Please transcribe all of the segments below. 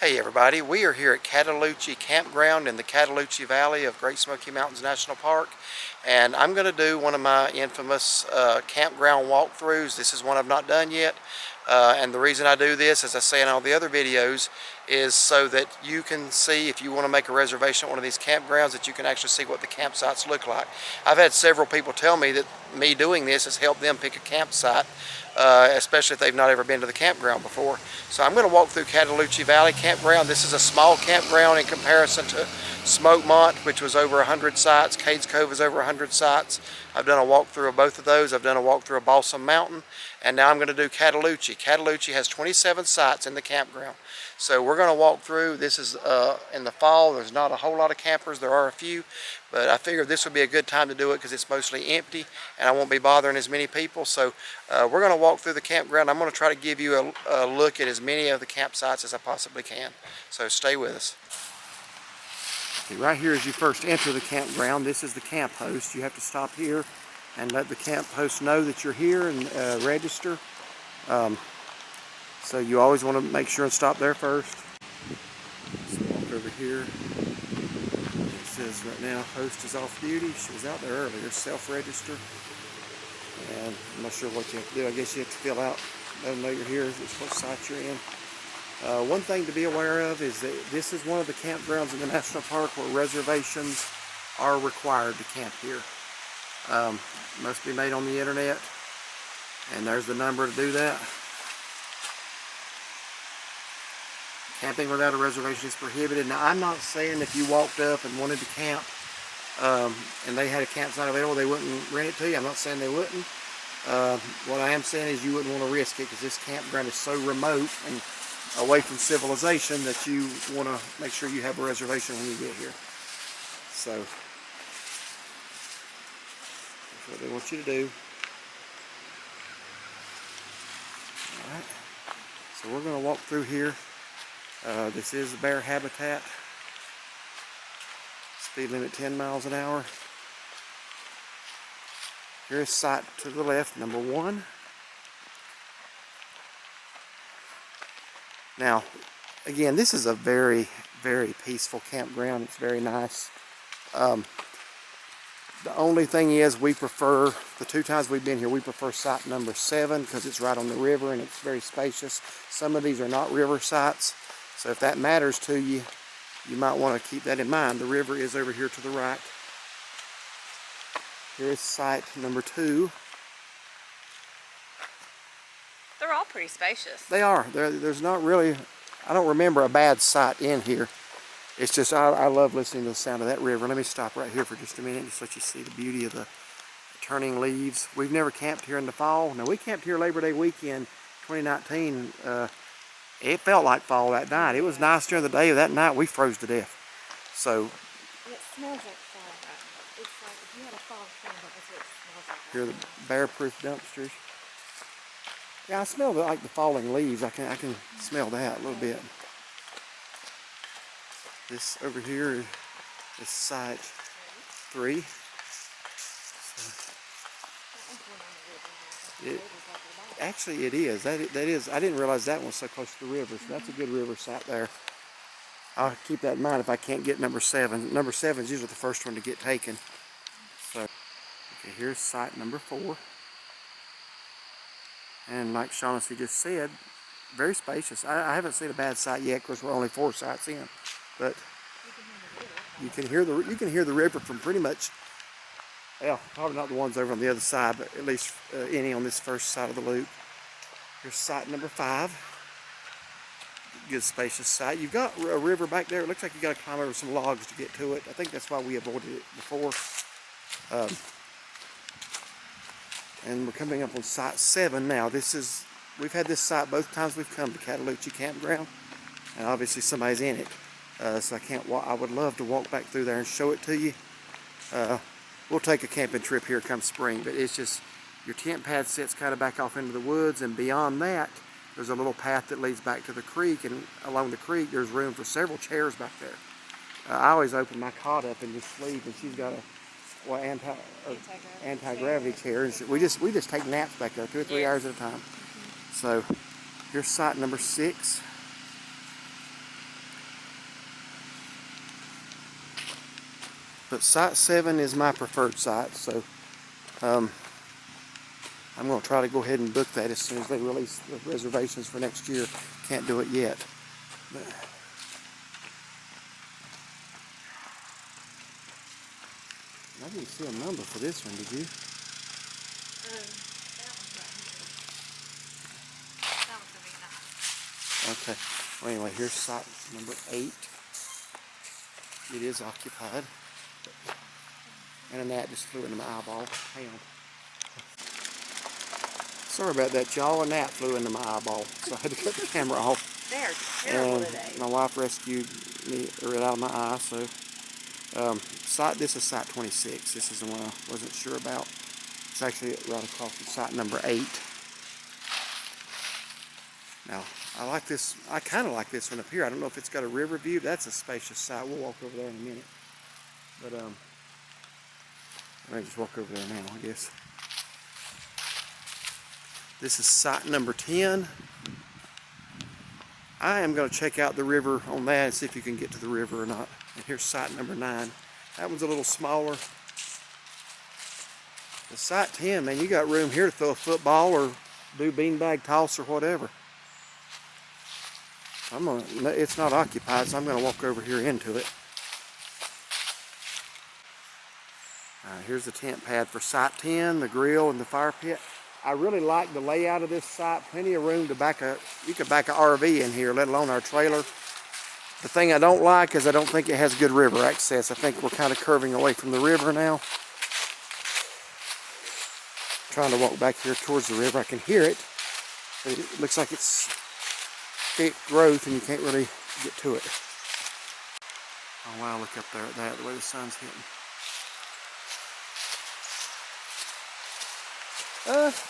Hey everybody, we are here at Cataloochee Campground in the Cataloochee Valley of Great Smoky Mountains National Park, and I'm going to do one of my infamous campground walkthroughs. This is one I've not done yet, and the reason I do this, as I say in all the other videos, is so that you can see, if you want to make a reservation at one of these campgrounds, that you can actually see what the campsites look like. I've had several people tell me that me doing this has helped them pick a campsite, especially if they've not ever been to the campground before. So I'm going to walk through Cataloochee Valley Campground. This is a small campground in comparison to Smokemont, which was over 100 sites. Cades Cove is over 100 sites. I've done a walkthrough of both of those. I've done a walkthrough of Balsam Mountain, and now I'm going to do Cataloochee. Cataloochee has 27 sites in the campground. So we're going to walk through. This is in the fall. There's not a whole lot of campers. There are a few, but I figured this would be a good time to do it because it's mostly empty and I won't be bothering as many people. So we're going to walk through the campground. I'm going to try to give you a look at as many of the campsites as I possibly can. So stay with us. Okay, right here as you first enter the campground, this is the camp host. You have to stop here and let the camp host know that you're here and register. So you always want to make sure and stop there first. So walk over here. It says right now host is off duty. She was out there earlier, self-register. And I'm not sure what you have to do. I guess you have to fill out, let them know you're here, what site you're in. One thing to be aware of is that this is one of the campgrounds in the national park where reservations are required to camp here. Must be made on the internet. And there's the number to do that. Camping without a reservation is prohibited. Now, I'm not saying if you walked up and wanted to camp and they had a campsite available, they wouldn't rent it to you. I'm not saying they wouldn't. What I am saying is you wouldn't want to risk it because this campground is so remote and away from civilization that you want to make sure you have a reservation when you get here. So, that's what they want you to do. Alright, so we're going to walk through here. This is the bear habitat. Speed limit 10 miles an hour. Here's site to the left, number 1. Now, again, this is a very, very peaceful campground. It's very nice. The only thing is we prefer, the 2 times we've been here, we prefer site number 7 because it's right on the river and it's very spacious. Some of these are not river sites. So if that matters to you, you might want to keep that in mind. The river is over here to the right. Here is site number 2. They're all pretty spacious. They are. There's not really, I don't remember a bad site in here. It's just, I love listening to the sound of that river. Let me stop right here for just a minute just let you see the beauty of the turning leaves. We've never camped here in the fall. Now, we camped here Labor Day weekend 2019. It felt like fall that night. It was nice during the day. That night we froze to death. So it smells like fall. It's like if you had a fall camp, that's what it smells like. Here are the bear-proof dumpsters. Yeah, I smell like the falling leaves. I can smell that a little bit. This over here is site 3. Actually, it is. That is. I didn't realize that one was so close to the river. So that's a good river site there. I'll keep that in mind if I can't get number 7. Number 7 is usually the first one to get taken. So, okay, here's site number 4. And like Shaughnessy just said, very spacious. I haven't seen a bad site yet because we're only 4 sites in. But you can hear the river from pretty much. Well, probably not the ones over on the other side, but at least any on this first side of the loop. Here's site number 5. Good spacious site. You've got a river back there. It looks like you got to climb over some logs to get to it. I think that's why we avoided it before. And we're coming up on site 7 now. We've had this site both times we've come to Cataloochee Campground, and obviously somebody's in it. So I would love to walk back through there and show it to you. We'll take a camping trip here come spring, but it's just your tent pad sits kind of back off into the woods, and beyond that there's a little path that leads back to the creek, and along the creek there's room for several chairs back there. I always open my cot up and just sleep, and she's got a anti-gravity chair. And we just take naps back there 2 or 3 hours at a time. So here's site number 6. But site 7 is my preferred site, so I'm going to try to go ahead and book that as soon as they release the reservations for next year. Can't do it yet. But I didn't see a number for this one, did you? That one's right here. That one's gonna be nice. Okay. Well, anyway, here's site number 8. It is occupied. And a gnat just flew into my eyeball. Hang on. Sorry about that, y'all. A gnat flew into my eyeball, so I had to cut the camera off. They're terrible And today. my wife rescued me right out of my eye. So, this is site 26. This is the one I wasn't sure about. It's actually right across from site number 8. Now, I like this. I kind of like this one up here. I don't know if it's got a river view. That's a spacious site. We'll walk over there in a minute. But I may just walk over there now, I guess. This is site number 10. I am going to check out the river on that and see if you can get to the river or not. And here's site number 9. That one's a little smaller. The site 10, man, you got room here to throw a football or do beanbag toss or whatever. It's not occupied, so I'm going to walk over here into it. Here's the tent pad for site 10, the grill and the fire pit. I really like the layout of this site. Plenty of room to you could back an RV in here, let alone our trailer. The thing I don't like is I don't think it has good river access. I think we're kind of curving away from the river now. Trying to walk back here towards the river. I can hear it, but it looks like it's thick growth and you can't really get to it. Oh wow, look up there at that, the way the sun's hitting.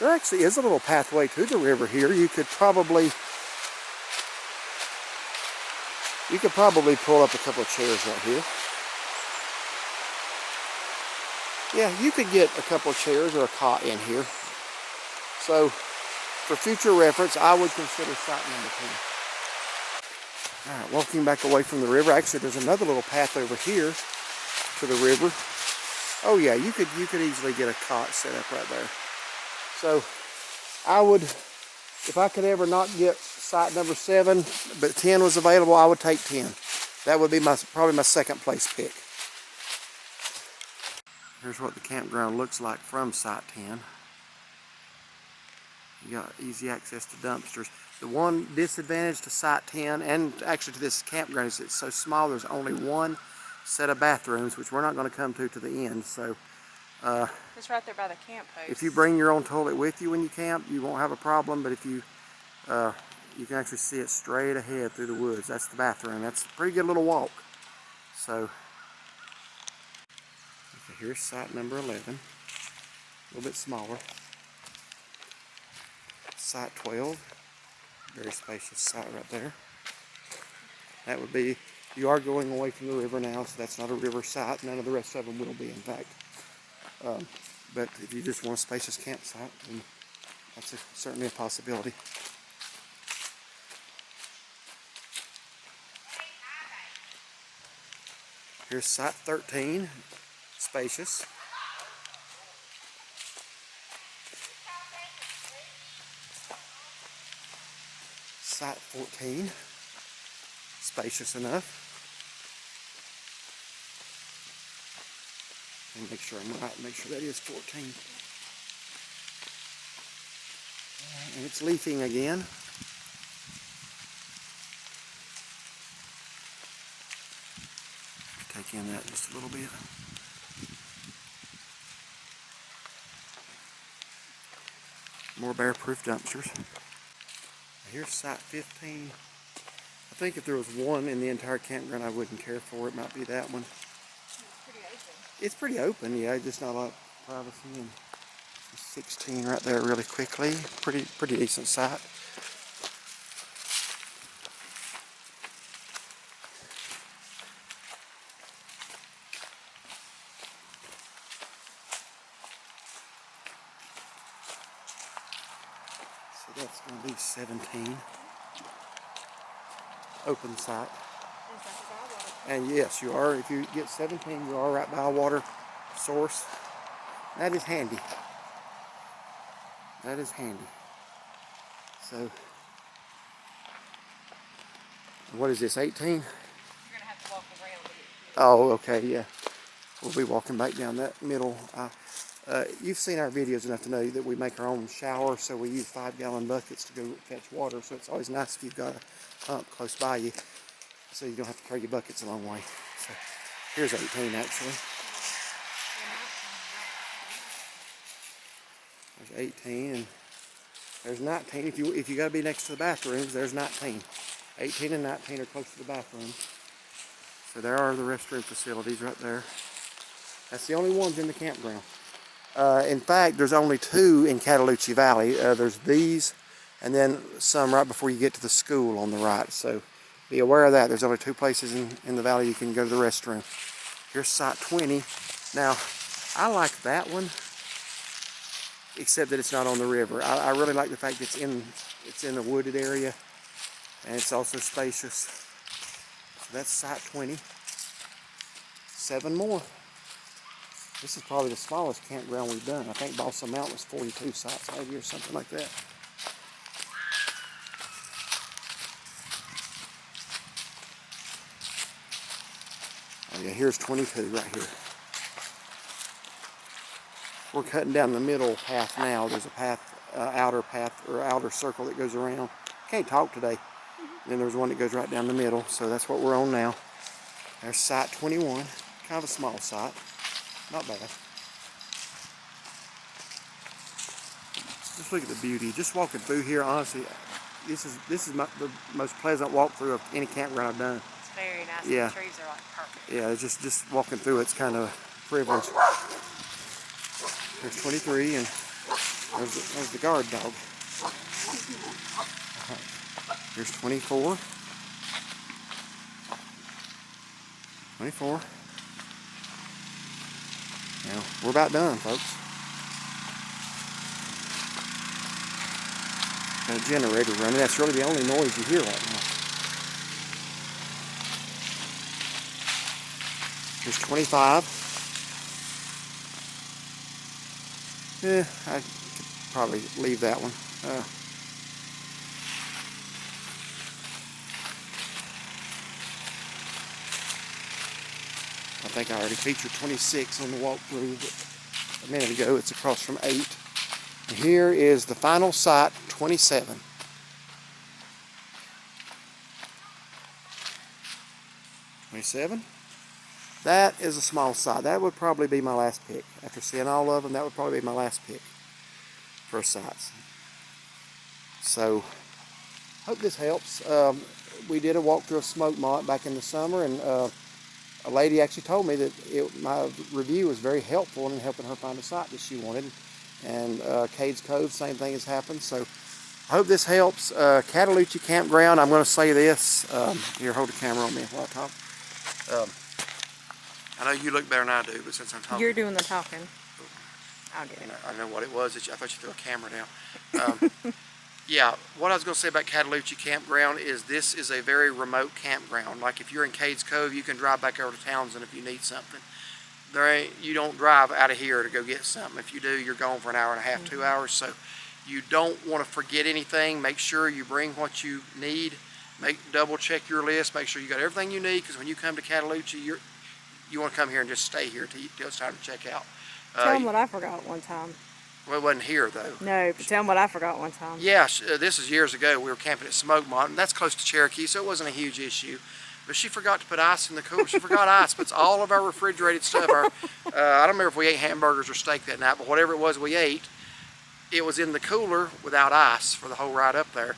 There actually is a little pathway to the river here. You could probably pull up a couple of chairs right here. Yeah, you could get a couple of chairs or a cot in here. So, for future reference, I would consider site number 10. Alright, walking back away from the river. Actually, there's another little path over here to the river. Oh yeah, you could easily get a cot set up right there. So, I would, if I could ever not get site number 7, but 10 was available, I would take 10. That would be probably my second place pick. Here's what the campground looks like from site 10. You got easy access to dumpsters. The one disadvantage to site 10, and actually to this campground, is it's so small, there's only one set of bathrooms, which we're not going to come to the end. So, It's right there by the camp post. if you bring your own toilet with you when you camp, you won't have a problem. But if you can actually see it straight ahead through the woods. That's the bathroom. That's a pretty good little walk. So, okay, here's site number 11. A little bit smaller. Site 12. Very spacious site right there. That would be, you are going away from the river now, so that's not a river site. None of the rest of them will be, in fact. But if you just want a spacious campsite, then that's certainly a possibility. Here's site 13, spacious. Site 14, spacious enough. And make sure I'm right, make sure that is 14. And it's leafing again. Take in that just a little bit. More bear-proof dumpsters. Here's site 15. I think if there was one in the entire campground I wouldn't care for, it might be that one. It's pretty open, yeah, just not a lot of privacy. And 16 right there really quickly. Pretty decent site. So that's going to be 17. Open site. Is that what I wanted? And yes, you are, if you get 17, you are right by a water source. That is handy. That is handy. So, what is this, 18? You're gonna have to walk around with it. Oh, okay, yeah. We'll be walking back down that middle. You've seen our videos enough to know that we make our own shower, so we use 5-gallon buckets to go fetch water. So it's always nice if you've got a pump close by you, so you don't have to carry your buckets a long way. So here's 18 actually. There's 18 and there's 19. If you got to be next to the bathrooms, there's 19. 18 and 19 are close to the bathroom. So there are the restroom facilities right there. That's the only ones in the campground. In fact, there's only 2 in Cataloochee Valley. There's these, and then some right before you get to the school on the right. So be aware of that. There's only 2 places in the valley you can go to the restroom. Here's site 20. Now, I like that one, except that it's not on the river. I really like the fact that it's in the wooded area, and it's also spacious. So that's site 20. 7 more. This is probably the smallest campground we've done. I think Balsam Mountain was 42 sites maybe or something like that. Oh yeah, here's 22 right here. We're cutting down the middle path now. There's a path, outer circle that goes around. Can't talk today. And then there's one that goes right down the middle, so that's what we're on now. There's site 21, kind of a small site, not bad. Just look at the beauty. Just walking through here, honestly, this is the most pleasant walkthrough of any campground I've done. It's very nice. Yeah. The trees are like perfect. Yeah, just walking through it's kind of a privilege. There's 23, and there's the guard dog. Here's 24. 24. Now, we're about done, folks. Got a generator running. That's really the only noise you hear right now. Here's 25. Yeah, I could probably leave that one. I think I already featured 26 on the walkthrough, but a minute ago. It's across from 8. And here is the final site, 27. That is a small site. That would probably be my last pick. After seeing all of them, that would probably be my last pick for sites. So, hope this helps. We did a walkthrough of Smokemont back in the summer, and a lady actually told me that my review was very helpful in helping her find a site that she wanted. And Cades Cove, same thing has happened. So, I hope this helps. Cataloochee Campground, I'm going to say this. Here, hold the camera on me while I talk. I know you look better than I do, but since I'm talking... You're doing the talking. I'll get it. I know what it was. I thought you threw a camera down. Yeah, what I was going to say about Cataloochee Campground is this is a very remote campground. Like if you're in Cades Cove, you can drive back over to Townsend if you need something. You don't drive out of here to go get something. If you do, you're gone for an hour and a half, 2 hours. So you don't want to forget anything. Make sure you bring what you need. Double check your list. Make sure you got everything you need, because when you come to Cataloochee, you want to come here and just stay here till it's time to check out. Tell them what I forgot one time. Well, it wasn't here though. No, but tell them what I forgot one time. Yeah, this is years ago. We were camping at Smokemont, and that's close to Cherokee, so it wasn't a huge issue. But she forgot to put ice in the cooler. She forgot ice, but it's all of our refrigerated stuff. I don't remember if we ate hamburgers or steak that night, but whatever it was we ate, it was in the cooler without ice for the whole ride up there.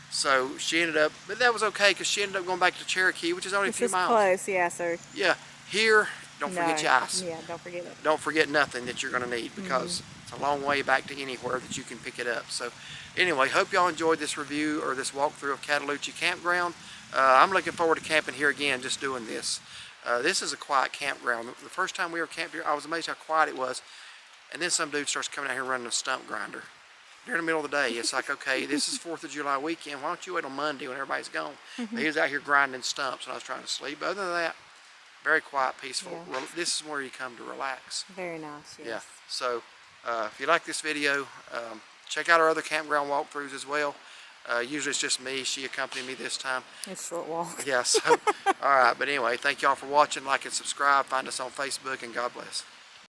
So she ended up, but that was okay, because she ended up going back to Cherokee, which is only a few miles. Close, yeah, so. Yeah, here, don't forget your ice. Yeah, don't forget it. Don't forget nothing that you're going to need, because it's a long way back to anywhere that you can pick it up. So anyway, hope y'all enjoyed this review or this walkthrough of Cataloochee Campground. I'm looking forward to camping here again, just doing this. This is a quiet campground. The first time we were camped here, I was amazed how quiet it was. And then some dude starts coming out here running a stump grinder during the middle of the day. It's like, okay, this is 4th of July weekend. Why don't you wait on Monday when everybody's gone? But he was out here grinding stumps when I was trying to sleep. But other than that, Very quiet, peaceful. Yeah. This is where you come to relax. Very nice, yes. Yeah. So if you like this video, check out our other campground walkthroughs as well. Usually it's just me. She accompanied me this time. It's a short walk. Yeah. So all right. But anyway, thank y'all for watching. Like and subscribe. Find us on Facebook, and God bless.